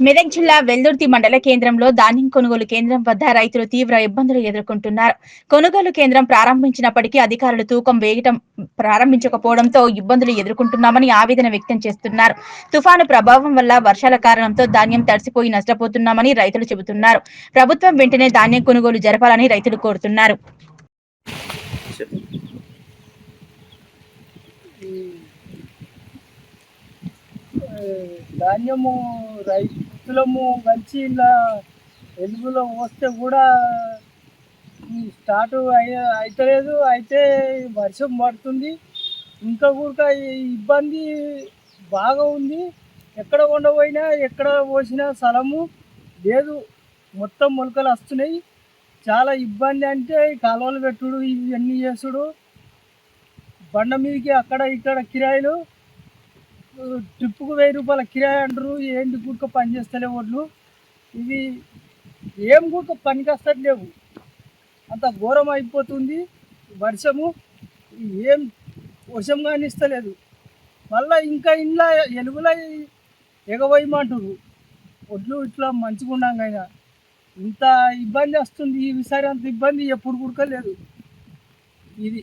మెదక్ జిల్లా వెల్దుర్తి మండల కేంద్రంలో ధాన్యం కొనుగోలు కేంద్రం వద్ద రైతులు తీవ్ర ఇబ్బందులు ఎదుర్కొంటున్నారు. కొనుగోలు కేంద్రం ప్రారంభించినప్పటికీ అధికారులు తూకం వేయటం ప్రారంభించకపోవడంతో ఇబ్బందులు ఎదుర్కొంటున్నామని ఆవేదన వ్యక్తం చేస్తున్నారు. తుఫాను ప్రభావం వల్ల వర్షాల కారణంతో ధాన్యం తడిసిపోయి నష్టపోతున్నామని రైతులు చెబుతున్నారు. ప్రభుత్వం వెంటనే ధాన్యం కొనుగోలు జరపాలని రైతులు కోరుతున్నారు. ధాన్యము రైతులము మంచి ఇలా ఎలుగులో వస్తే కూడా స్టార్ట్ అవుతలేదు. అయితే వర్షం పడుతుంది, ఇంకా కూడా ఇబ్బంది బాగా ఉంది. ఎక్కడ ఉండబోయినా ఎక్కడ పోసినా స్థలము లేదు, మొత్తం మొలకలు వస్తున్నాయి. చాలా ఇబ్బంది అంటే కాలువలు పెట్టుడు, ఇవన్నీ చేసుడు, బండ మీదకి అక్కడ ఇక్కడ కిరాయిలు, ట్రిప్పుకు 1000 రూపాయల కిరాయి అంటారు. ఏంటి గుడ్క పని చేస్తలే ఒడ్లు, ఇవి ఏం గుడ్క పనికి వస్తలేవు. అంత ఘోరం అయిపోతుంది. వర్షము ఏం వర్షం కానీ ఇస్తలేదు. మళ్ళీ ఇంకా ఇంట్లో ఎలుగుల ఎగవేయమంటారు. ఒడ్లు ఇట్లా మంచిగా ఉండగా ఇంత ఇబ్బంది వస్తుంది. ఈసారి అంత ఇబ్బంది ఎప్పుడు కుడకలేదు. ఇది